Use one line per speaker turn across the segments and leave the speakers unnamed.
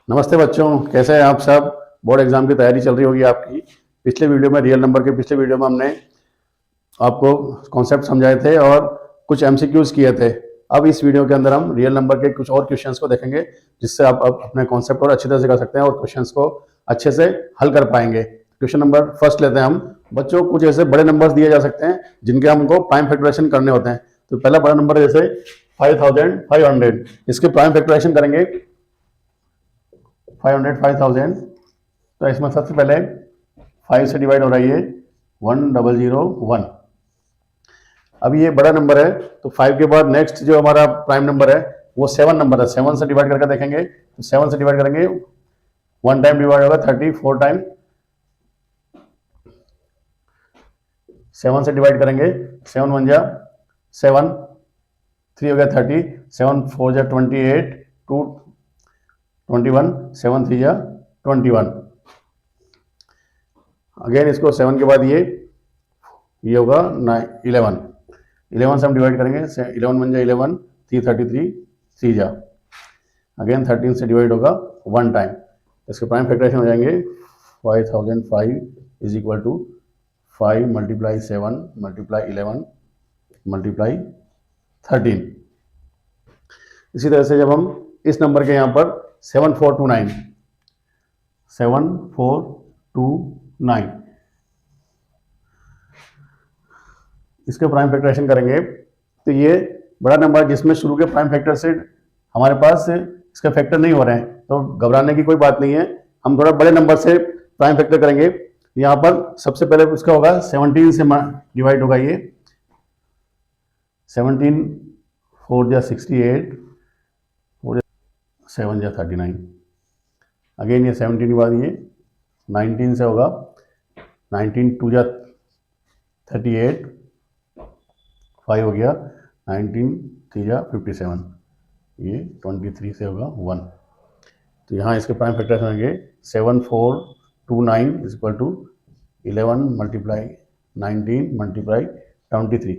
नमस्ते बच्चों, कैसे हैं आप सब। बोर्ड एग्जाम की तैयारी चल रही होगी आपकी। पिछले वीडियो में रियल नंबर के पिछले वीडियो में हमने आपको कॉन्सेप्ट समझाए थे और कुछ एमसीक्यूज किए थे। अब इस वीडियो के अंदर हम रियल नंबर के कुछ और क्वेश्चंस को देखेंगे, जिससे आप अब अपने कॉन्सेप्ट और अच्छी तरह से कर सकते हैं और क्वेश्चंस को अच्छे से हल कर पाएंगे। क्वेश्चन नंबर फर्स्ट लेते हैं हम। बच्चों, कुछ ऐसे बड़े नंबर्स दिए जा सकते हैं जिनके हमको प्राइम फैक्टराइजेशन करने होते हैं। तो पहला बड़ा नंबर है जैसे 5500, इसके प्राइम फैक्टराइजेशन करेंगे 5000। तो इसमें सबसे पहले 5 से डिवाइड हो रहा है ये 1001। अब ये बड़ा नंबर है तो 5 के बाद नेक्स्ट जो हमारा प्राइम नंबर है वो 7 नंबर है। 7 से डिवाइड करके देखेंगे तो 7 से डिवाइड करेंगे 1 टाइम डिवाइड होगा 30, 4 टाइम 7 से डिवाइड करेंगे 7 1 जा 7, 3 हो गया 30, 7 4 जा 28, 2 21, 7 3 जा 21। अगेन इसको 7 के बाद ये होगा 11। 11 से हम डिवाइड करेंगे 11 1 जा 11, 3 33, 3 जा। अगेन 13 से डिवाइड होगा 1 टाइम। इसके प्राइम फैक्टराइजेशन हो जाएंगे 5005 is equal to 5 multiply 7 multiply 11 multiply 13। इसी तरह से जब हम इस नंबर के यहाँ पर 7429 इसके प्राइम फैक्टराइजेशन करेंगे तो ये बड़ा नंबर जिसमें शुरू के प्राइम फैक्टर से हमारे पास इसका फैक्टर नहीं हो रहे हैं तो घबराने की कोई बात नहीं है। हम थोड़ा बड़े नंबर से प्राइम फैक्टर करेंगे। यहाँ पर सबसे पहले उसका होगा 17 से डिवाइड होगा ये 17 4 जा 68, 7 जा 39। अगेन ये 17 के बाद ये 19 से होगा 19 2 जा 38, 5 हो गया 19 3 जा 57, ये 23 से होगा 1। तो यहाँ इसके प्राइम फैक्टर्स होंगे 7429 is equal to 11 multiply 19 multiply 23।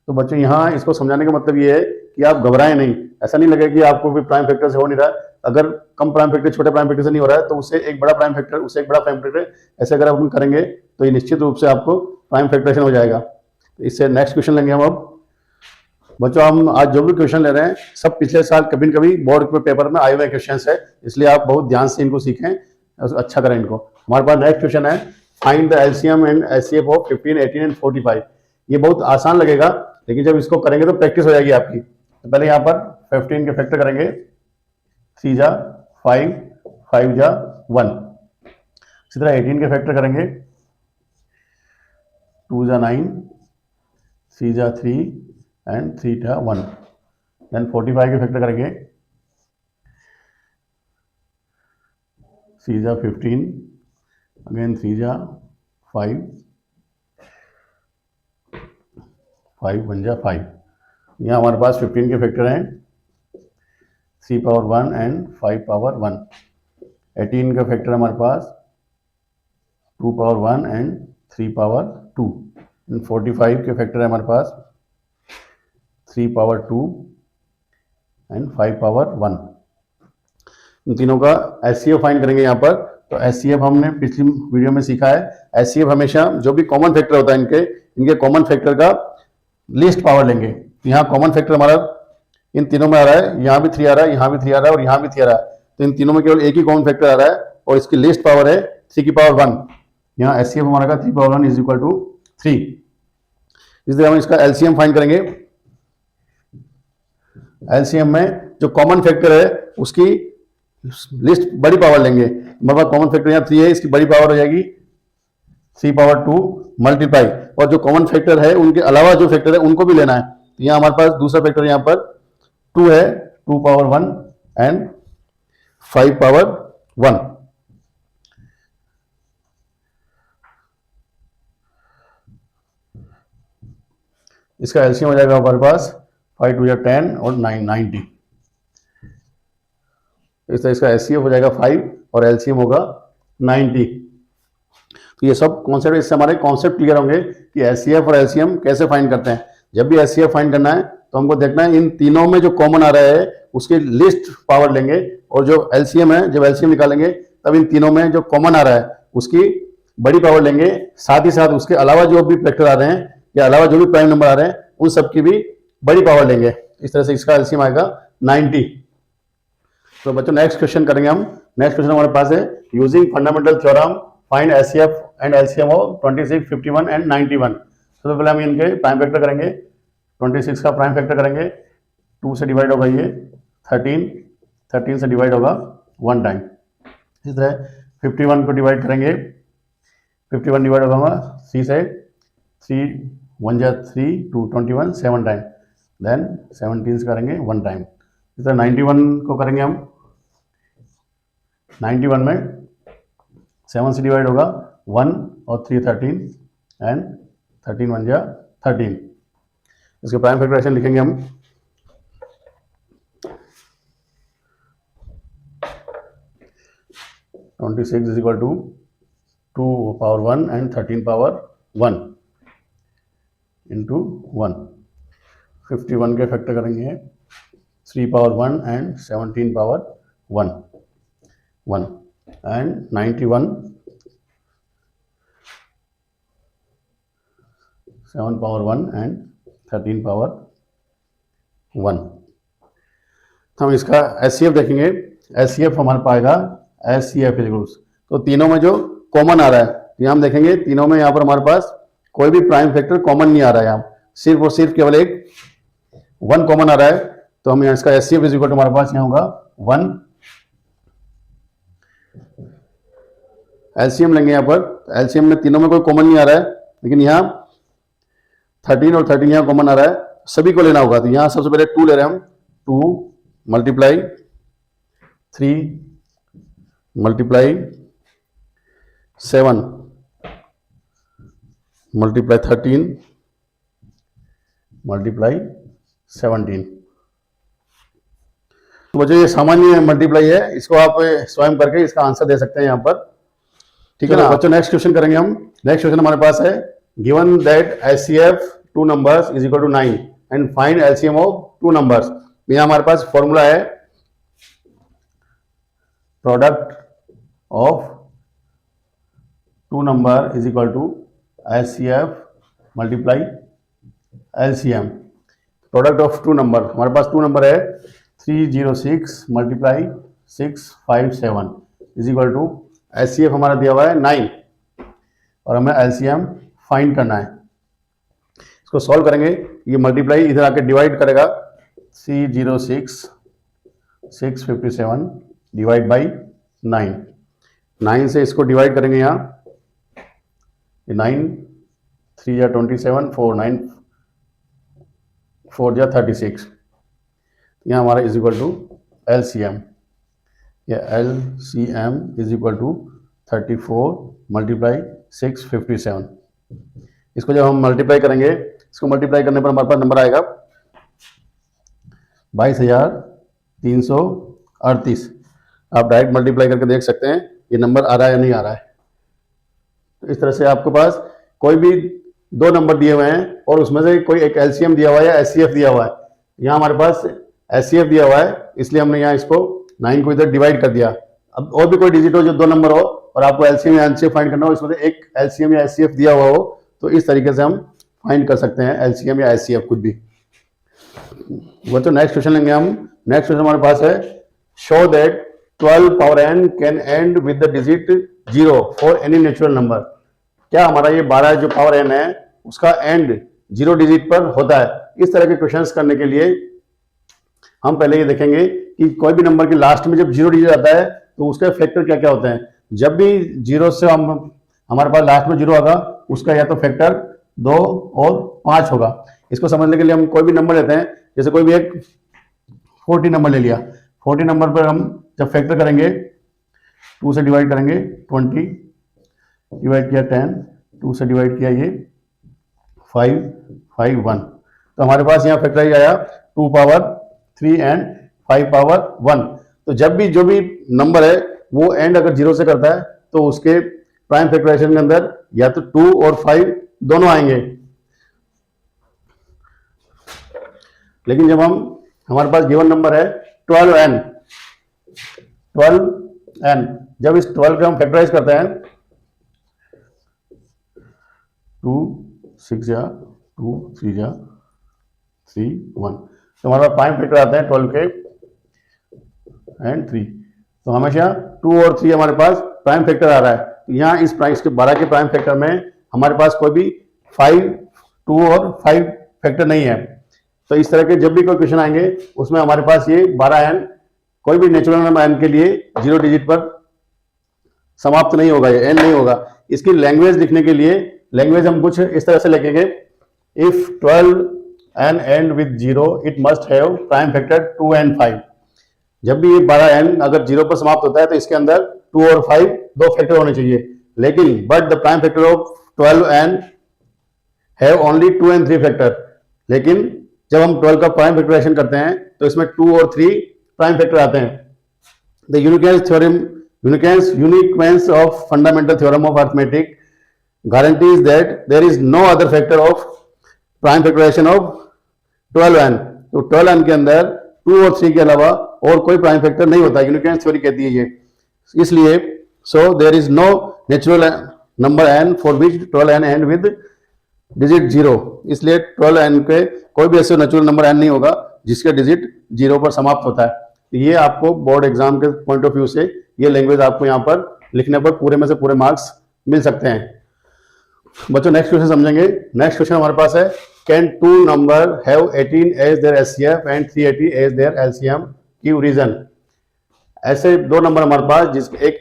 तो बच्चों यहाँ इसको समझाने का मतलब ये है कि आप घबराएं नहीं। ऐसा नहीं लगे कि आपको भी प्राइम फैक्टर से हो नहीं रहा। अगर कम प्राइम फैक्टर छोटे प्राइम फैक्टर से नहीं हो रहा है तो उससे एक बड़ा प्राइम फैक्टर, उससे एक बड़ा प्राइम फैक्टर, ऐसे अगर आप करेंगे तो ये निश्चित रूप से आपको प्राइम फैक्टराइजेशन हो जाएगा। इससे नेक्स्ट क्वेश्चन लेंगे हम। अब बच्चों हम आज जो भी क्वेश्चन ले रहे हैं सब पिछले साल कभी न कभी बोर्ड के पेपर में आए हुए क्वेश्चन है, इसलिए आप बहुत ध्यान से इनको सीखें, अच्छा करें इनको। हमारे पास नेक्स्ट क्वेश्चन है find the LCM and HCF of 15, 18 and 45। ये बहुत आसान लगेगा लेकिन जब इसको करेंगे तो प्रैक्टिस हो जाएगी आपकी। तो पहले यहाँ पर 15 के फैक्टर करेंगे 3 जा 5, 5 जा 1। इसी तरह 18 के फैक्टर करेंगे 2 जा 9, 3 जा 3 एंड 3 जा 1। देन 45 के फैक्टर करेंगे 3 जा 15, अगेन 3 जा 5, 5 1 जा 5। यहाँ हमारे पास 15 के फैक्टर हैं 3 पावर 1 एंड 5 पावर 1। 18 का फैक्टर हमारे पास 2 पावर 1 एंड 3 पावर 2। 45 के फैक्टर है हमारे पास 3 पावर 2 एंड 5 पावर 1। इन तीनों का एचसीएफ फाइंड करेंगे यहाँ पर। तो एचसीएफ हमने पिछली वीडियो में सीखा है। एचसीएफ हमेशा जो भी कॉमन फैक्टर होता है इनके कॉमन फैक्टर का लीस्ट पावर लेंगे। यहाँ कॉमन फैक्टर हमारा इन तीनों में आ रहा है, यहाँ भी 3 आ रहा है, यहाँ भी 3 आ रहा है और यहाँ भी 3 आ रहा है। तो इन तीनों में केवल एक ही कॉमन फैक्टर आ रहा है और इसकी लीस्ट पावर है 3 की पावर 1। यहाँ एचसीएफ हमारा का 3 पावर 1 इज इक्वल टू 3। इसलिए हम इसका एलसीएम फाइंड करेंगे। एलसीएम में जो कॉमन फैक्टर है उसकी लिस्ट बड़ी पावर लेंगे। हमारे पास कॉमन फैक्टर यहाँ 3 है, इसकी बड़ी पावर हो जाएगी 3 पावर 2 मल्टीप्लाई, और जो कॉमन फैक्टर है उनके अलावा जो फैक्टर है उनको भी लेना है। तो यहाँ हमारे पास दूसरा फैक्टर यहाँ पर 2 है, 2 पावर 1 एंड 5 पावर 1। इसका एलसीएम हो जाएगा हमारे पास 5 2 या 10 और 9 90। इस तरह इसका एचसीएफ हो जाएगा 5 और एलसीएम होगा 90। तो ये सब कॉन्सेप्ट, इससे हमारे कॉन्सेप्ट क्लियर होंगे कि एचसीएफ और एलसीएम कैसे फाइंड करते हैं। जब भी एचसीएफ फाइंड करना है तो हमको देखना है इन तीनों में जो कॉमन आ रहा है उसकी लिस्ट पावर लेंगे, और जो एलसीएम है, जब एलसीएम निकालेंगे तब इन तीनों में जो कॉमन आ रहा है उसकी बड़ी पावर लेंगे, साथ ही साथ उसके अलावा जो भी फैक्टर आ रहे हैं या अलावा जो भी प्राइम नंबर आ रहे हैं उन सब की भी बड़ी पावर लेंगे। इस तरह से इसका एलसीएम आएगा 90। तो बच्चों नेक्स्ट क्वेश्चन करेंगे हम। नेक्स्ट क्वेश्चन हमारे पास है using fundamental theorem find HCF and LCM of 26, 51 and 91। सबसे पहले हम इनके प्राइम फैक्टर करेंगे। 26 का प्राइम फैक्टर करेंगे, 2 से डिवाइड होगा ये 13 से डिवाइड होगा 1 टाइम। इस तरह 51 को डिवाइड करेंगे, 51 डिवाइड होगा 3 से, 3 1 जा 3 2 21 7 टाइम, देन 17 से करेंगे 1 टाइम। इस तरह 91 को करेंगे हम। 91 में 7 से डिवाइड होगा 1 और 3 13 एंड 13 1 जा 13। इसके प्राइम फैक्टराइजेशन लिखेंगे हम। Twenty six is equal to 2 power 1 and 13 power 1 into 1। 51 के फैक्टर करेंगे 3 power 1 and 17 power 1 and 91 7 power 1 and 13 power 1। हम इसका एचसीएफ देखेंगे। एचसीएफ हमारे पास आएगा एचसीएफ इक्वल्स, तो तीनों में जो कॉमन आ रहा है, यहाँ हम देखेंगे तीनों में यहाँ पर हमारे पास कोई भी प्राइम फैक्टर कॉमन नहीं आ रहा है। यहाँ सिर्फ और सिर्फ केवल एक 1 कॉमन आ रहा है, तो हम यहाँ इसका एचसीएफ इक्वल टू हमारे पास यहाँ होगा 1। एलसीएम लेंगे यहाँ पर। एलसीएम में तीनों में कोई कॉमन नहीं आ रहा है, लेकिन यहाँ 13 और 13 यहाँ कॉमन आ रहा है, सभी को लेना होगा। तो यहाँ सबसे पहले 2 ले रहे हैं हम। 2 मल्टीप्लाई 3 मल्टीप्लाई 7 मल्टीप्लाई 13 मल्टीप्लाई 17। तो बच्चों ये सामान्य मल्टीप्लाई है, इसको आप स्वयं करके इसका आंसर दे सकते हैं यहाँ पर, ठीक है ना बच्चों। नेक्स्ट क्वेश्चन करेंगे हम। नेक्स्ट क्वेश्चन हमारे पास है given that HCF 2 numbers is equal to 9 and find LCM of 2 numbers. यहाँ हमारे पास फॉर्मूला है product of 2 number is equal to HCF multiply LCM. Product of 2 number, हमारे पास 2 नंबर है 306 multiply 657 is equal to HCF हमारा दिया हुआ है 9 और हमें एलसीएम फाइंड करना है। इसको सॉल्व करेंगे, ये मल्टीप्लाई इधर आके डिवाइड करेगा 306 657 डिवाइड बाई 9 से इसको डिवाइड करेंगे यहाँ, 9 3 या 27 4 9 4 या 36। यहाँ हमारा इज इक्वल टू एलसीएम, या LCM is equal to 34 multiply 657। इसको जब हम मल्टीप्लाई करेंगे, इसको मल्टीप्लाई करने पर हमारे पास नंबर आएगा 22,338। आप डायरेक्ट मल्टीप्लाई करके देख सकते हैं ये नंबर आ रहा है या नहीं आ रहा है। तो इस तरह से आपके पास कोई भी 2 नंबर दिए हुए हैं और उसमें से कोई एक एलसीएम दिया हुआ है या एचसीएफ दिया हुआ है। यहाँ हमारे पास एचसीएफ दिया हुआ है, इसलिए हमने यहाँ इसको 9 को इधर डिवाइड कर दिया। अब और भी कोई डिजिट हो जो 2 नंबर हो और आपको एलसीएम या एचसीएफ फाइंड करना हो, इसमें से एक एलसीएम या एचसीएफ दिया हुआ हो, तो इस तरीके से हम फाइंड कर सकते हैं एलसीएम या एचसीएफ कुछ भी। वो तो नेक्स्ट क्वेश्चन लेंगे हम। नेक्स्ट क्वेश्चन हमारे पास है show that 12 power n can and with the digit 0 for any natural number. क्या हमारा ये 12 जो पावर n है उसका एंड 0 डिजिट पर होता है? इस तरह के क्वेश्चंस करने के लिए हम पहले ये देखेंगे कि कोई भी नंबर के लास्ट में जब 0 डिजिट आता है तो उसके फैक्टर क्या क्या होते हैं। जब भी 0 से हमारे पास लास्ट में 0 आगा, उसका या तो फैक्टर 2 और 5 होगा। इसको समझने के लिए हम कोई भी नंबर लेते हैं, जैसे कोई भी एक 40 नंबर ले लिया। 40 नंबर पर हम जब फैक्टर करेंगे 2 से डिवाइड करेंगे 20, डिवाइड किया 10, 2 से डिवाइड किया ये 5 5 1, तो हमारे पास यहाँ फैक्टराइज आया 2 पावर 3 एंड 5 पावर 1। तो जब भी जो भी नंबर है वो एंड अगर 0 से करता है तो उसके प्राइम फैक्टराइजेशन के अंदर या तो 2 और 5 दोनों आएंगे। लेकिन जब हमारे पास गिवन नंबर है 12n, जब इस 12 को हम फैक्टराइज करते हैं 2 6 या 2 3 या 3 1, तो हमारे पास प्राइम फैक्टर आते हैं 12 के एंड 3। तो हमेशा 2 और 3 हमारे पास प्राइम फैक्टर आ रहा है। यहाँ इस 12 के प्राइम फैक्टर में हमारे पास कोई भी 5, 2 और 5 फैक्टर नहीं है। तो इस तरह के जब भी कोई क्वेश्चन आएंगे उसमें हमारे पास ये 12n कोई भी नेचुरल नंबर n के लिए 0 डिजिट पर समाप्त नहीं होगा, ये n नहीं होगा। इसकी लैंग्वेज लिखने के लिए लैंग्वेज हम कुछ इस तरह से लिखेंगे, if 12n and with 0 it must have prime factor 2 and 5। जब भी ये 12n अगर 0 पर समाप्त होता है तो इसके अंदर 2 और 5 दो फैक्टर होने चाहिए, लेकिन but the prime factor of 12n have only 2 and 3 factor. लेकिन जब हम 12 का प्राइम फैक्टराइजेशन करते हैं तो इसमें 2 और 3 प्राइम फैक्टर आते हैं। The uniqueness of fundamental theorem of arithmetic guarantees that there is no other factor of prime factorization of 12n। तो 12n के अंदर 2 और 3 के अलावा और कोई प्राइम फैक्टर नहीं होता, यूनिक्वेंस थ्योरी कहती है ये। इसलिए so there is no natural number n for which 12n and with digit 0। इसलिए 12n के कोई भी ऐसे नेचुरल नंबर n नहीं होगा जिसका डिजिट 0 पर समाप्त होता है। ये आपको बोर्ड एग्जाम के पॉइंट ऑफ व्यू से ये लैंग्वेज आपको यहाँ पर लिखने पर पूरे में से पूरे मार्क्स मिल सकते हैं। बच्चों नेक्स्ट क्वेश्चन समझेंगे। नेक्स्ट क्वेश्चन हमारे पास है, can 2 number have 18 as their HCF and 380 as their LCM, give reason. ऐसे दो नंबर हमारे पास जिसके एक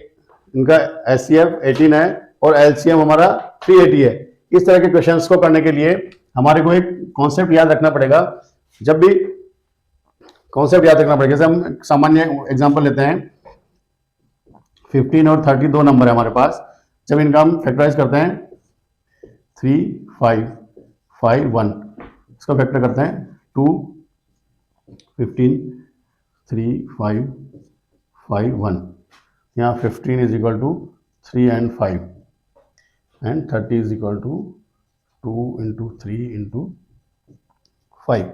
इनका एचसीएफ 18 है और एलसीएम हमारा 380 है। इस तरह के क्वेश्चंस को करने के लिए हमारे को एक कॉन्सेप्ट याद रखना पड़ेगा। जब भी कॉन्सेप्ट याद रखना पड़ेगा, जैसे हम सामान्य एग्जांपल लेते हैं, 15 और 30 दो नंबर है हमारे पास। जब इनका हम फैक्टराइज करते हैं 3 5 5 1, इसका फैक्टर करते हैं 2 15 3 5 5 1। यहाँ 15 is equal to 3 and 5 and 30 is equal to 2 into 3 into 5।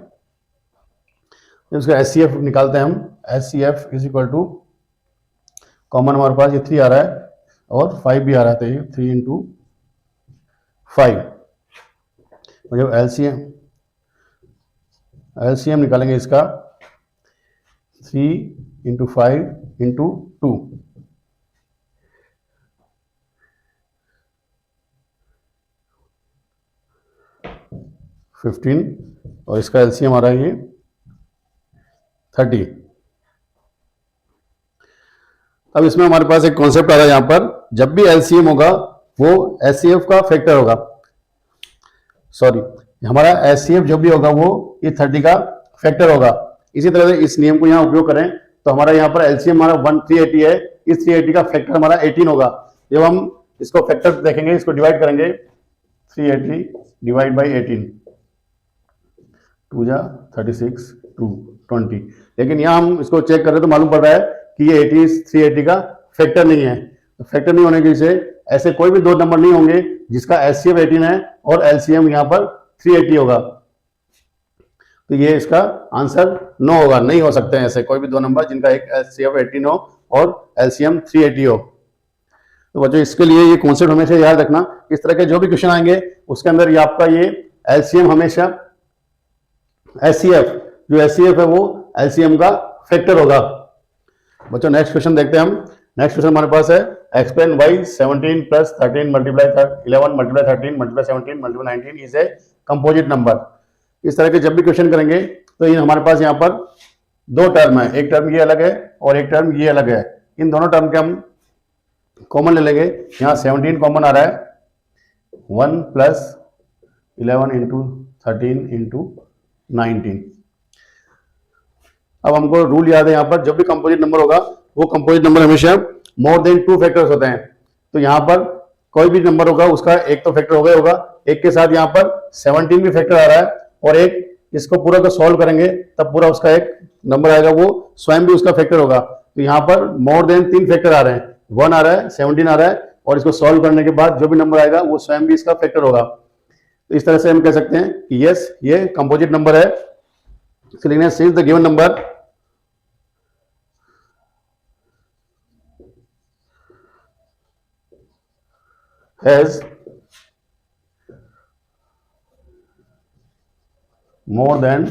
इसका एचसीएफ निकालते हैं हम। HCF is equal to, common हमारे पास ये 3 आ रहा है और 5 भी आ रहा है, तो ये 3 into 5। और जब एलसीएम निकालेंगे इसका 3 into 5 into 2, $15 और इसका एलसीएम आ रहा है ये 30। अब इसमें हमारे पास एक कॉन्सेप्ट आ रहा है यहाँ पर, जब भी एलसीएम होगा वो एचसीएफ का फैक्टर होगा। सॉरी, हमारा एचसीएफ जो भी होगा वो ये 30 का फैक्टर होगा। इसी तरह से इस नियम को यहाँ उपयोग करें तो हमारा यहाँ पर एलसीएम हमारा 380 है, इस 380 का फैक्टर हमारा 18 होगा। जब हम इसको फैक्टर देखेंगे, इसको डिवाइड करेंगे, 380 डिवाइड बाई 18, 2 जा 36 2 20। लेकिन यहाँ हम इसको चेक कर रहे तो मालूम पड़ रहा है कि ये 380 का फैक्टर नहीं है। फैक्टर नहीं होने की वजह से ऐसे कोई भी दो नंबर नहीं होंगे जिसका एचसीएफ 18 है और एलसीएम यहाँ पर 380 होगा। तो ये इसका आंसर नो होगा, नहीं हो सकते हैं ऐसे कोई भी दो नंबर जिनका एक एचसीएफ 18 हो और एलसीएम 380 हो। तो बच्चों इसके लिए ये कॉन्सेप्ट हमेशा याद रखना। इस तरह के जो भी क्वेश्चन आएंगे उसके अंदर ये आपका ये एलसीएम हमेशा एचसीएफ, जो एचसीएफ है वो एलसीएम का फैक्टर होगा। बच्चों नेक्स्ट क्वेश्चन देखते हैं हम। नेक्स्ट क्वेश्चन हमारे पास है, explain why 17 + 13 × 11 × 13 × 17 × 19 is a composite number. इस तरह के जब भी क्वेश्चन करेंगे तो ये हमारे पास यहाँ पर दो टर्म है, एक टर्म ये अलग है और एक टर्म ये अलग है। इन दोनों टर्म के हम कॉमन ले लेंगे। यहाँ 17 कॉमन आ रहा है, 1 + 11 × 13 × 19। अब हमको रूल याद है, यहाँ पर जब भी कंपोजिट नंबर होगा वो कंपोजिट नंबर हमेशा मोर देन 2 फैक्टर्स होते हैं। तो यहाँ पर कोई भी नंबर होगा उसका एक तो फैक्टर होगा, एक के साथ यहाँ पर 17 भी फैक्टर आ रहा है और एक इसको पूरा को सॉल्व करेंगे तब पूरा उसका एक नंबर आएगा, वो स्वयं भी उसका फैक्टर होगा। तो यहाँ पर मोर देन 3 फैक्टर आ रहे हैं, 1 आ रहा है, 17 आ रहा है और इसको सॉल्व करने के बाद जो भी नंबर आएगा वो स्वयं भी इसका फैक्टर होगा। तो इस तरह से हम कह सकते हैं कि यस ये कंपोजिट नंबर है। इसके लिखना है since the given number has more than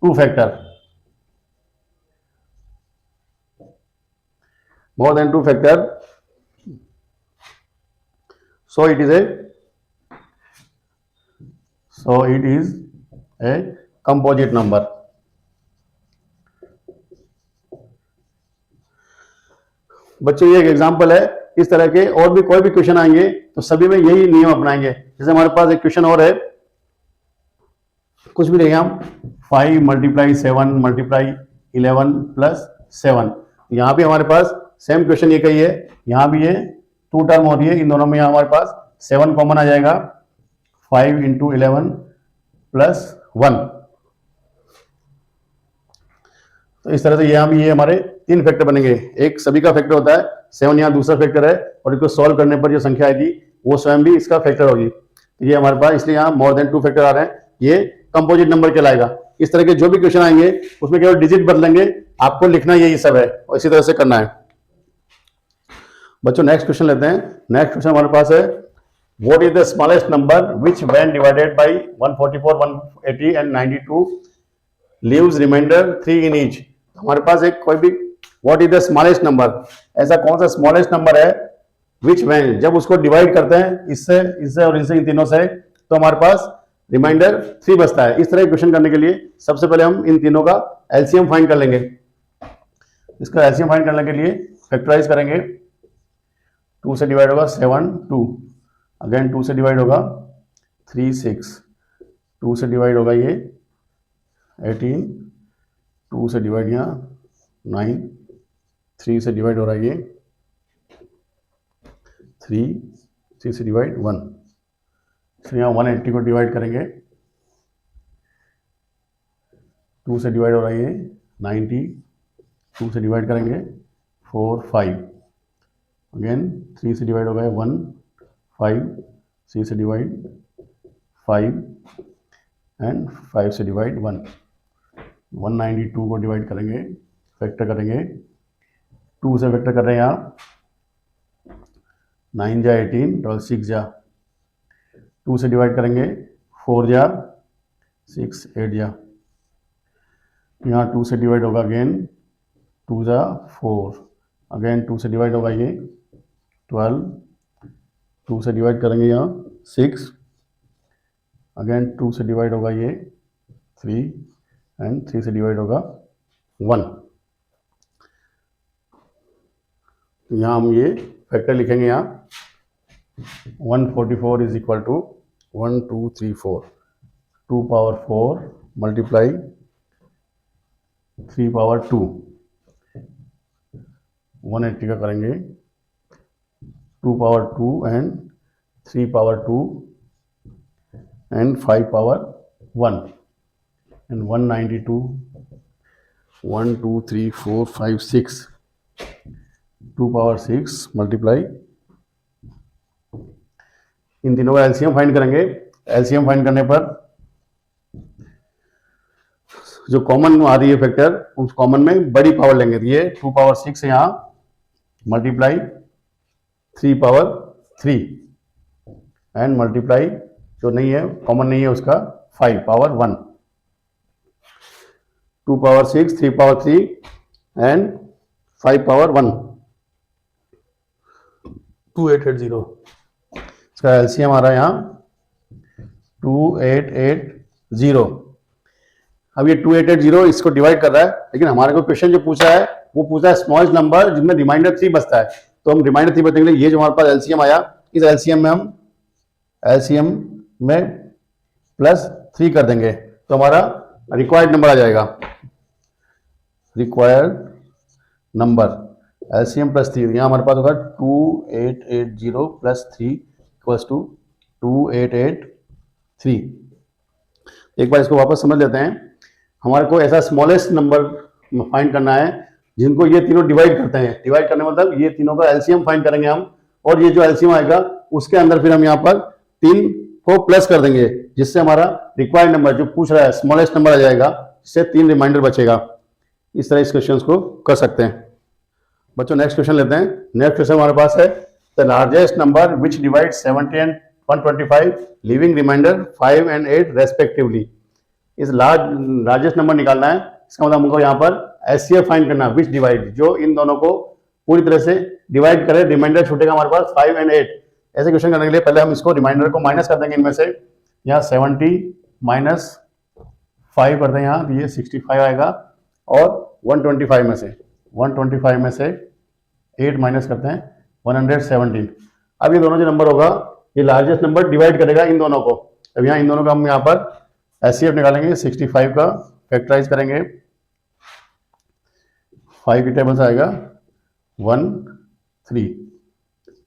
2 factor, more than 2 factor, so it is a composite number. बच्चों ये एक एग्जांपल है, इस तरह के और भी कोई भी क्वेश्चन आएंगे तो सभी में यही नियम अपनाएंगे। जैसे हमारे पास एक क्वेश्चन और है, कुछ भी लेंगे हम 5 मल्टीप्लाई 7 मल्टीप्लाई 11 प्लस 7, यहां भी हमारे पास सेम क्वेश्चन ये कही है, यहां भी ये 2 टर्म हो रही है, इन दोनों में हमारे पास 7 कॉमन आ जाएगा, 5 इंटू 11 प्लस 1। तो इस तरह से यहाँ भी ये हमारे 3 फैक्टर बनेंगे, एक सभी का फैक्टर होता है, 7 यहाँ दूसरा फैक्टर है, और इसको सॉल्व करने पर जो संख्या आएगी वो स्वयं भी इसका फैक्टर होगी। तो ये हमारे पास इसलिए यहाँ मोर देन 2 फैक्टर आ रहे हैं, ये कंपोजिट नंबर कहलाएगा। इस तरह के जो भी क्वेश्चन आएंगे उसमें केवल डिजिट बदलेंगे, आपको लिखना यही सब है और इसी तरह से करना है। बच्चों नेक्स्ट क्वेश्चन लेते हैं। नेक्स्ट क्वेश्चन हमारे पास है, what is the smallest number which when divided by 144 180 and 92 leaves remainder 3 in each. हमारे पास एक कोई भी what is the smallest number, ऐसा कौन सा स्मॉलेस्ट नंबर है विच व्हेन जब उसको डिवाइड करते हैं इससे इससे और इनसे, इन तीनों से, तो हमारे पास रिमाइंडर 3 बचता है। इस तरह क्वेश्चन करने के लिए सबसे पहले हम इन तीनों का एलसीएम फाइंड कर लेंगे। इसका एलसीएम फाइंड करने के लिए फैक्टराइज करेंगे, 2 से डिवाइड होगा 7 2, अगेन 2 से डिवाइड होगा 3 6, 2 से डिवाइड होगा ये 18, 2 से डिवाइड यहाँ 9, 3 से डिवाइड हो रहा है ये 3 से डिवाइड 1, तो यहाँ 180 को डिवाइड करेंगे, 2 से डिवाइड हो रहा है ये 90, 2 से डिवाइड करेंगे 4 5, अगेन 3 से डिवाइड होगा 1 5, 3 से डिवाइड 5 एंड 5 से डिवाइड 1, 192 को डिवाइड करेंगे, फैक्टर करेंगे, 2 से फैक्टर कर रहे हैं यहाँ, 9 जा 18 डबल 6 जा, 2 से डिवाइड करेंगे 4 जा 6 8 जा, यहाँ 2 से डिवाइड होगा अगेन 2 जा 4, अगेन 2 से डिवाइड होगा ये 12, 2 से डिवाइड करेंगे यहाँ 6, अगेन 2 से डिवाइड होगा ये 3 एंड 3 से डिवाइड होगा 1। यहाँ हम ये फैक्टर लिखेंगे, यहाँ 144 is equal to 1 2 3 4, 2 power 4 multiply 3 power 2, 180 का करेंगे, 2 power 2 and 3 power 2 and 5 power 1 and 192, 1 2 3 4 5 6, 2 power 6 multiply, इन तीनों का एलसीएम फाइंड करेंगे। एलसीएम फाइंड करने पर जो कॉमन आ रही है फैक्टर, उस कॉमन में बड़ी पावर लेंगे, तो ये 2 पावर 6 यहाँ मल्टीप्लाई 3 पावर 3 एंड मल्टीप्लाई जो नहीं है, कॉमन नहीं है उसका 5 power 1, 2 power 6 3 power 3 and 5 power 1, 2880। इसका एलसीएम आ रहा है यहाँ 2880। अब ये 2880 इसको डिवाइड कर रहा है, लेकिन हमारे को क्वेश्चन जो पूछा है वो पूछा है स्मॉलेस्ट नंबर जिसमें रिमाइंडर 3 बचता है, तो हम रिमाइंडर 3 बचने के लिए ये जो हमारे पास एलसीएम आया, इस एलसीएम में हम एलसीएम में +3 कर देंगे, तो हमारा रिक्वायर्ड नंबर आ जाएगा। रिक्वायर्ड नंबर एलसीएम +3, यहाँ हमारे पास होगा 2880 + 3 इक्वल्स टू 2883। एक बार इसको वापस समझ लेते हैं। हमारे को ऐसा स्मॉलेस्ट नंबर फाइंड करना है जिनको ये तीनों डिवाइड करते हैं। डिवाइड करने मतलब ये तीनों का एलसीएम फाइंड करेंगे हम, और ये जो एलसीएम आएगा उसके अंदर फिर हम यहाँ पर 3 को प्लस कर देंगे, जिससे हमारा रिक्वायर्ड नंबर जो पूछ रहा है स्मॉलेस्ट नंबर आ जाएगा इससे 3 रिमाइंडर बचेगा। इस तरह इस क्वेश्चन को कर सकते हैं। बच्चों नेक्स्ट क्वेश्चन लेते हैं। नेक्स्ट क्वेश्चन हमारे पास है the largest number which divide 70 and 125 leaving remainder 5 and 8 respectively. इस लार्जेस्ट नंबर निकालना है। इसका मतलब हमको यहाँ पर एचसीएफ फाइंड करना है, विच डिवाइड, जो इन दोनों को पूरी तरह से डिवाइड करे। रिमाइंडर छूटेगा हमारे पास 5 एंड 8। ऐसे क्वेश्चन करने के लिए पहले हम इसको रिमाइंडर को माइनस कर देंगे इनमें से। यहाँ 70 माइनस 5 करते हैं यहाँ, तो ये 65 आएगा। और 125 में से 8 माइनस करते हैं 117। अब ये दोनों जो नंबर होगा ये लार्जेस्ट नंबर डिवाइड करेगा इन दोनों को। अब यहाँ इन दोनों का हम यहाँ पर एचसीएफ निकालेंगे। 65 का फैक्टराइज करेंगे, 5 की टेबल से आएगा 1 3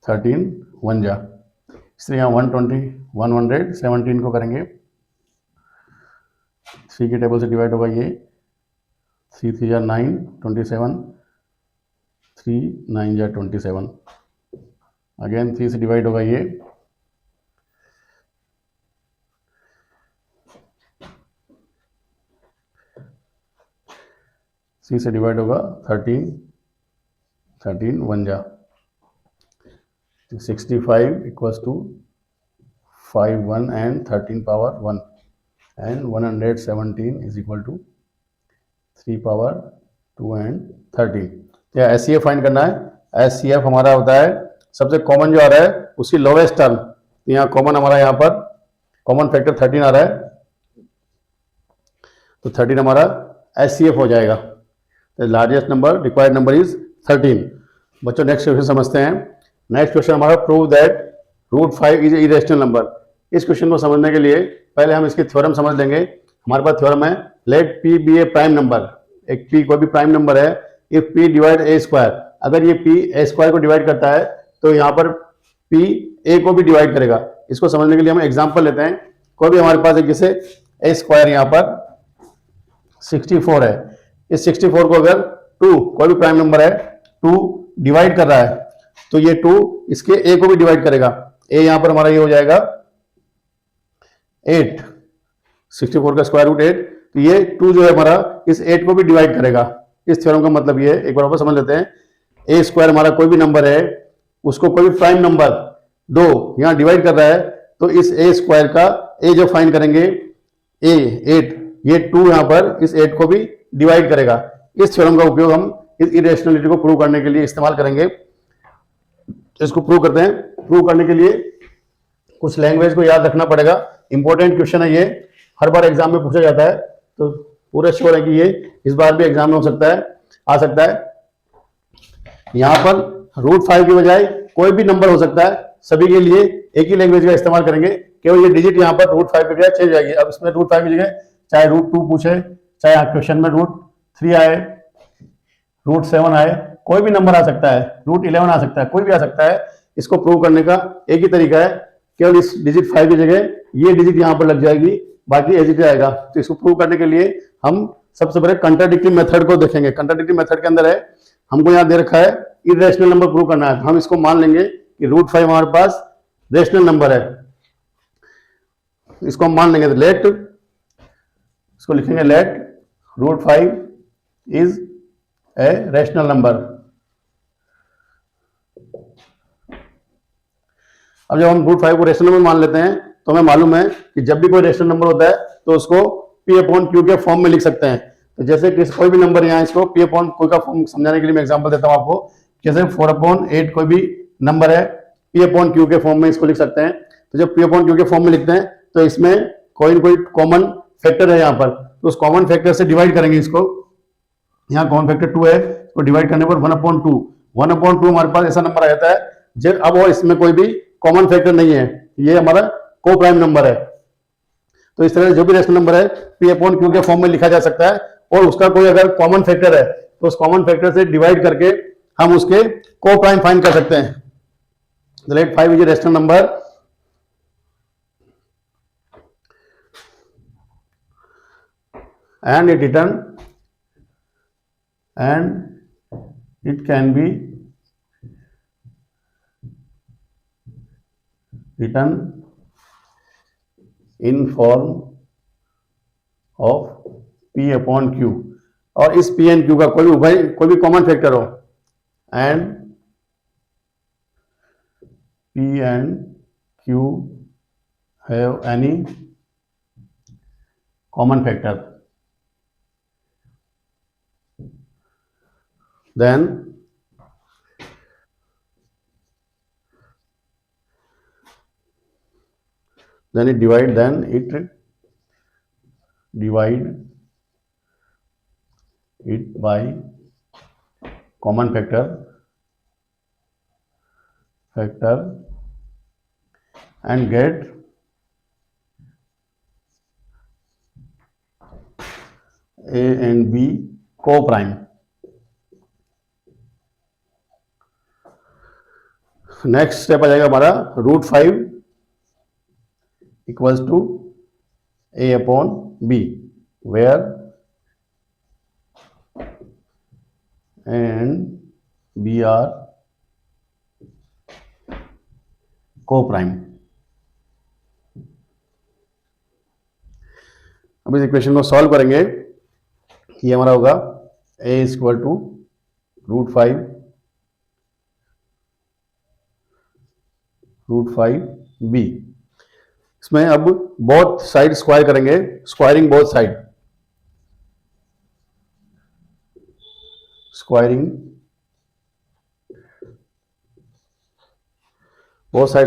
13 1 जा। इसलिए यहाँ 117 को करेंगे, 3 की टेबल से डिवाइड होगा ये 3 3 जा 9 27, 3 9 जा 27। अगेन 3 से डिवाइड होगा ये 3 से डिवाइड होगा 13 1 जा। 65 equals to 5 1 and 13 power 1 and 117 is equal to 3 power 2 and 13। या एचसीएफ फाइंड करना है। एचसीएफ हमारा होता है सबसे कॉमन जो आ रहा है उसकी लोवेस्ट टर्म। यहाँ कॉमन हमारा यहाँ पर कॉमन फैक्टर 13 आ रहा है, तो 13 हमारा एचसीएफ हो जाएगा। The largest number required number is 13। बच्चों नेक्स्ट क्वेश्चन समझते हैं। नेक्स्ट क्वेश्चन हमारा prove that √5 is irrational number. इस क्वेश्चन को समझने के लिए पहले हम इसकी थ्योरम समझ लेंगे। हमारे पास थ्योरम है लेट p बी ए प्राइम नंबर। एक p कोई भी प्राइम नंबर है, if p divide a square, अगर ये p a स्क्वायर को डिवाइड करता है तो यहाँ पर p a को भी डिवाइड करेगा। इसको समझने के लिए हम एग्जांपल लेते हैं। कोई भी हमारे पास एक जैसे a स्क्वायर यहाँ पर 64 है, इस 64 को अगर 2 कोई भी प्राइम नंबर है 2 डिवाइड कर रहा है तो ये 2 इसके a को भी डिवाइड करेगा। a यहाँ पर हमारा ये हो जाएगा 8, 64 का स्क्वायर रूट 8, तो ये 2 जो है हमारा इस 8 को भी डिवाइड करेगा। इस थ्योरम का मतलब ये एक बार वापस समझ लेते हैं। a स्क्वायर हमारा कोई भी नंबर है, उसको कोई भी प्राइम नंबर 2 यहाँ डिवाइड कर रहा है तो इस a स्क्वायर का a जो फाइंड करेंगे a 8, ये 2 यहाँ पर इस 8 को भी डिवाइड करेगा। इस थ्योरम का उपयोग हम इस इरेशनलिटी को प्रूव करने के लिए इस्तेमाल करेंगे। इसको प्रूव करते हैं। प्रूव करने के लिए कुछ लैंग्वेज को याद रखना पड़ेगा। इंपॉर्टेंट क्वेश्चन है ये, हर बार एग्जाम में पूछा जाता है, तो पूरा श्योर है कि ये इस बार भी एग्जाम में हो सकता है, आ सकता है। यहाँ पर √5 की बजाय कोई भी नंबर हो सकता है, सभी के लिए एक ही लैंग्वेज का इस्तेमाल करेंगे। केवल ये डिजिट यहाँ पर √5 की बजाय चेंज हो जाएगी। अब इसमें √5 की जगह चाहे √2 पूछे, चाहे क्वेश्चन में √3 आए, √7 आए, कोई भी नंबर आ सकता है, √11 आ सकता है, कोई भी आ सकता है। इसको प्रूव करने का एक ही तरीका है, केवल इस डिजिट 5 की जगह ये डिजिट यहाँ पर लग जाएगी, बाकी एज इट इज आएगा। तो इसको प्रूव करने के लिए हम सबसे पहले कंट्राडिक्टिव मेथड को देखेंगे। कंट्राडिक्टिव मेथड के अंदर है, हमको यहाँ दे रखा है इरेशनल नंबर प्रूव करना है। हम इसको मान लेंगे कि √5 हमारे पास रेशनल नंबर है, इसको हम मान लेंगे। तो लेट, इसको लिखेंगे let √5 is a rational number. अब जब हम √5 को रेशनल नंबर मान लेते हैं तो हमें मालूम है कि जब भी कोई रेशनल नंबर होता है तो उसको p/q के फॉर्म में लिख सकते हैं। तो जैसे कि कोई भी नंबर यहाँ, इसको p/q का फॉर्म समझाने के लिए मैं एग्जांपल देता हूँ आपको। जैसे 4/8 कोई भी नंबर है, p/q के फॉर्म में इसको लिख सकते हैं। तो जब p/q के फॉर्म में लिखते हैं तो इसमें कोई कोई कॉमन फैक्टर है यहाँ पर, तो उस कॉमन फैक्टर से डिवाइड करेंगे इसको। यहाँ कॉमन फैक्टर 2 है, तो डिवाइड करने पर 1/2 हमारे पास ऐसा नंबर आ जाता है। जब अब और इसमें कोई भी कॉमन फैक्टर नहीं है, ये हमारा को प्राइम नंबर है। तो इस तरह से जो भी रेशनल नंबर है p/q के फॉर्म में लिखा जा सकता है, और उसका कोई अगर कॉमन फैक्टर है तो उस कॉमन फैक्टर से डिवाइड करके हम उसके को प्राइम फाइंड कर सकते हैं। Let 5 is a rational number and it can be written in form of P upon Q, और इस पी एंड क्यू का कोई भी कॉमन फैक्टर हो, and P and Q have any common factor, then it divide it by common factor and get A and B co-prime. Next step आ जाएगा हमारा √5 equals to A upon B, where A and B are coprime. अब इस equation को solve करेंगे, ये हमारा होगा A is equal to √5 B। इसमें अब बोथ साइड स्क्वायर करेंगे, स्क्वायरिंग बोथ साइड,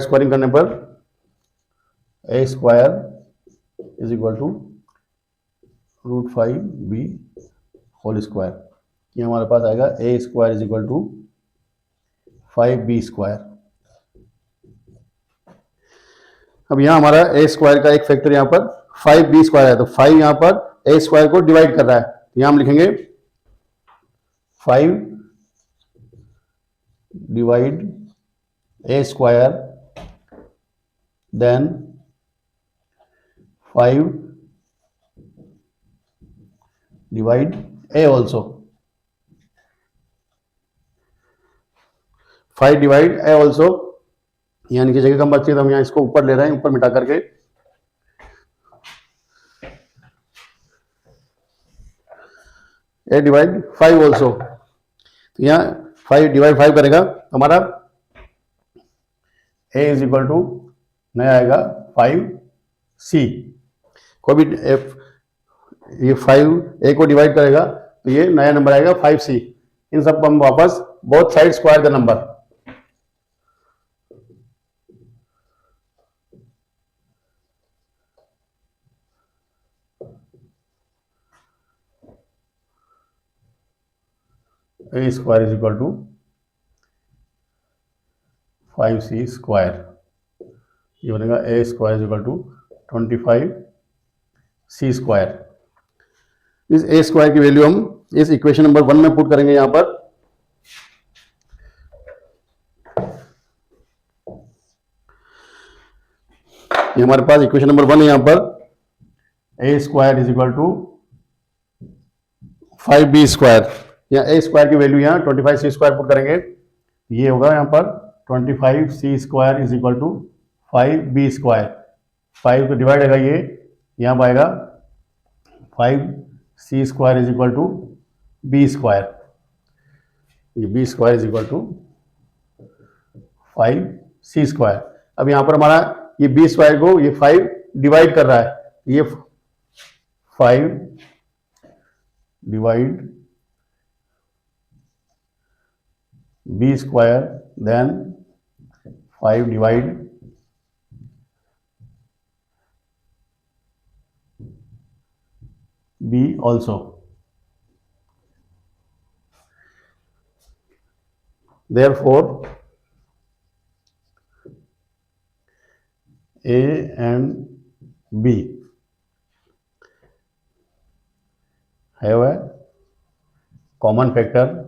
स्क्वायरिंग करने पर A square is equal to √5 B whole square. ये हमारे पास आएगा A square is equal to 5B square. अब यहां हमारा A स्क्वायर का एक फैक्टर यहां पर 5B स्क्वायर है, तो 5 यहां पर A स्क्वायर को डिवाइड कर रहा है, तो यहां हम लिखेंगे 5 divide A square, then 5 divide A also, 5 divide A also. यहाँ नीचे जगह कम बचती है तो हम यहाँ इसको ऊपर ले रहे हैं, ऊपर मिटा करके A डिवाइड 5 ऑल्सो, तो यहाँ 5 डिवाइड 5 करेगा हमारा A इज इक्वल टू नया आएगा 5C। कोई भी ये 5 A को डिवाइड करेगा तो ये नया नंबर आएगा 5C। इन सब को हम वापस both side square the number, A square is equal to 5C square. ये बनेगा A square is equal to 25C square. इस A स्क्वायर की वैल्यू हम इस इक्वेशन नंबर 1 में पुट करेंगे। यहां पर ये हमारे पास इक्वेशन नंबर 1 है, यहां पर A square is equal to 5B square. यहाँ A स्क्वायर की वैल्यू यहाँ 25C स्क्वायर पुट करेंगे, ये होगा यहाँ पर 25C square is equal to 5B square. 5 को डिवाइड होगा ये, यहाँ पाएगा 5C square is equal to B square. ये B square is equal to 5C square. अब यहाँ पर हमारा ये B स्क्वायर को ये 5 डिवाइड कर रहा है, ये 5 divide B square, then 5 divide B also. Therefore A and B have a common factor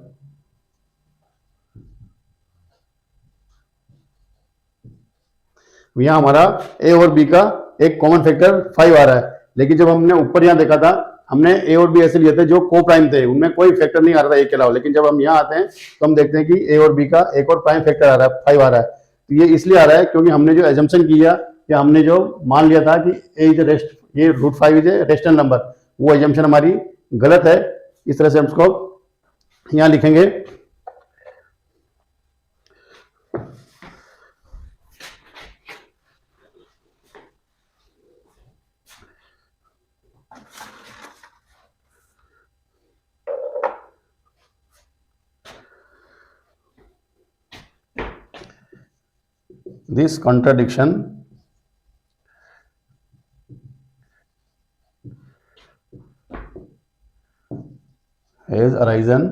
यहाँ हमारा A और B का एक कॉमन फैक्टर 5 आ रहा है, लेकिन जब हमने ऊपर यहाँ देखा था हमने A और B ऐसे लिए थे जो को प्राइम थे, उनमें कोई फैक्टर नहीं आ रहा था A के अलावा। लेकिन जब हम यहाँ आते हैं तो हम देखते हैं कि A और B का एक और प्राइम फैक्टर आ रहा है, 5 आ रहा है। तो ये इसलिए आ रहा है क्योंकि हमने जो एजम्पशन किया या हमने जो मान लिया था कि A इज रेस्ट, ये √5 इज ए रेशनल नंबर, वो एजम्पशन हमारी गलत है। इस तरह से हम इसको यहाँ लिखेंगे। This contradiction has arisen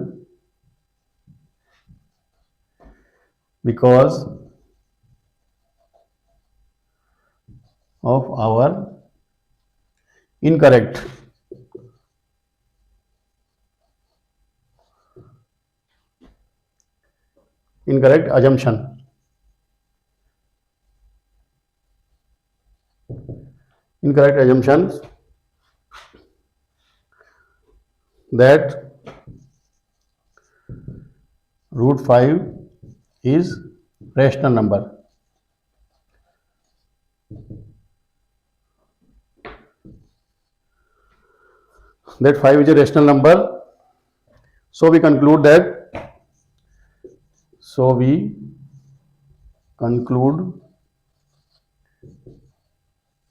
because of our incorrect assumption. Incorrect assumptions that root 5 is rational number. That 5 is a rational number. So we conclude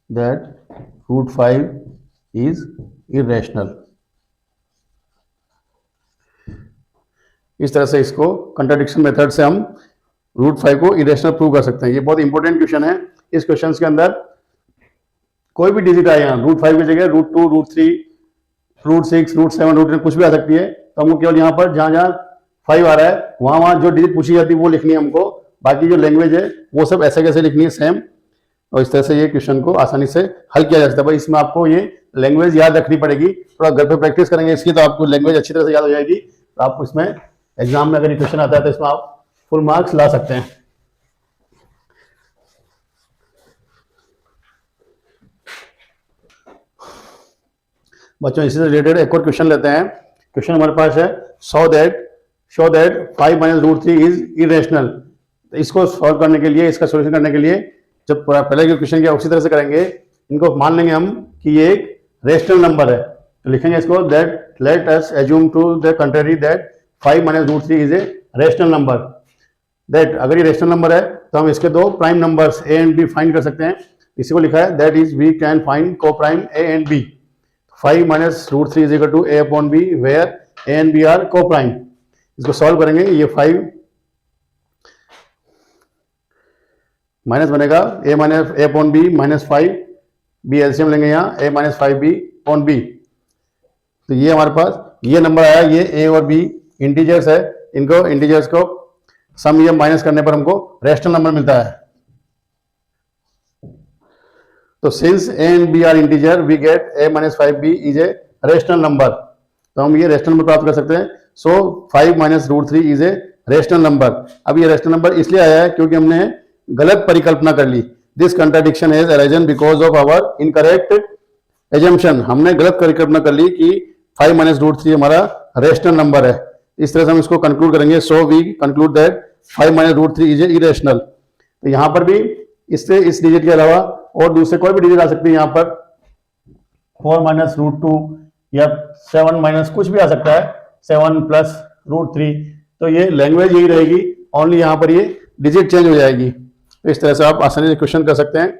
that root 5 is irrational. इस तरह से इसको कंट्राडिक्शन मेथड से हम रूट 5 को irrational prove कर सकते हैं। ये बहुत इंपॉर्टेंट क्वेश्चन है। इस क्वेश्चन के अंदर कोई भी डिजिट आए यहाँ रूट 5 की जगह root 2, root 3, root 6, root 7, root 8 कुछ भी आ सकती है। तो हमको केवल यहाँ पर जहाँ जहाँ 5 आ रहा है वहाँ जो डिजिट पूछी जाती है वो लिखनी है हमको। बाकी जो लैंग्वेज है वो सब ऐसे कैसे लिखनी है सेम। और इस तरह से ये क्वेश्चन को आसानी से हल किया जा सकता है। भाई इसमें आपको ये लैंग्वेज याद रखनी पड़ेगी। थोड़ा घर पे प्रैक्टिस करेंगे इसकी तो आपको लैंग्वेज अच्छी तरह से याद हो जाएगी। तो आपको इसमें एग्जाम में अगर ये क्वेश्चन आता है तो इसमें आप फुल मार्क्स ला सकते हैं। बच्चों इसी से रिलेटेड एक और क्वेश्चन लेते हैं। क्वेश्चन हमारे पास है show that 5 minus root 3 is irrational. इसको सॉल्व करने के लिए, इसका सोल्यूशन करने के लिए जब पहले के क्वेश्चन किया उसी तरह से करेंगे। इनको मान लेंगे हम कि ये एक रेशनल नंबर है। तो लिखेंगे इसको that let us assume to the contrary that 5 minus root 3 is a rational number. That अगर ये रेशनल नंबर है तो हम इसके दो prime numbers A and B find कर सकते हैं। इसी को लिखा है that is we can find coprime A and B. 5 minus root 3 is equal to A upon B where A and B are को प्राइम। इसको सॉल्व करेंगे। ये 5 माइनस बनेगा A minus A upon B minus 5 B LCM लेंगे यहाँ A minus 5 B upon B. तो ये हमारे पास ये नंबर आया। ये ए और बी इंटीजर्स है। इनको इंटीजर्स को सम ये माइनस करने पर हमको रेशनल नंबर मिलता है। तो since a and B are integer we get a minus 5 b is a rational number. तो हम ये रेशनल नंबर प्राप्त कर सकते हैं। So 5 minus root 3 is a rational number. अब ये रेशनल नंबर इसलिए आया है क्योंकि हमने गलत परिकल्पना कर ली। This contradiction has arisen because of our incorrect assumption. हमने गलत परिकल्पना कर ली कि 5 माइनस रूट 3 हमारा रेशनल नंबर है। इस तरह से हम इसको कंक्लूड करेंगे। So we conclude that 5 minus root 3 is a irrational. तो यहां पर भी इससे इस डिजिट के अलावा और दूसरे कोई भी डिजिट आ सकती है। यहाँ पर 4 माइनस रूट 2 या 7 माइनस कुछ भी आ सकता है, 7 प्लस रूट 3। तो ये लैंग्वेज यही रहेगी, ओनली यहाँ पर ये डिजिट चेंज हो जाएगी। तो इस तरह से आप आसानी से क्वेश्चन कर सकते हैं।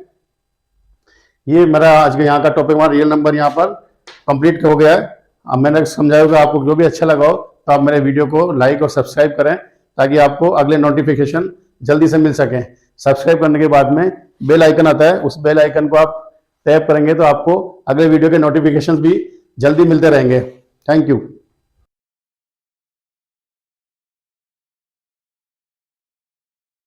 ये मेरा आज के यहाँ का टॉपिक हमारा रियल नंबर यहाँ पर कंप्लीट हो गया है। अब मैंने समझाया होगा आपको जो भी अच्छा लगा हो तो आप मेरे वीडियो को लाइक और सब्सक्राइब करें ताकि आपको अगले नोटिफिकेशन जल्दी से मिल सकें। सब्सक्राइब करने के बाद में बेल आइकन आता है, उस बेल आइकन को आप टैप करेंगे तो आपको अगले वीडियो के नोटिफिकेशंस भी जल्दी मिलते रहेंगे। Thank you.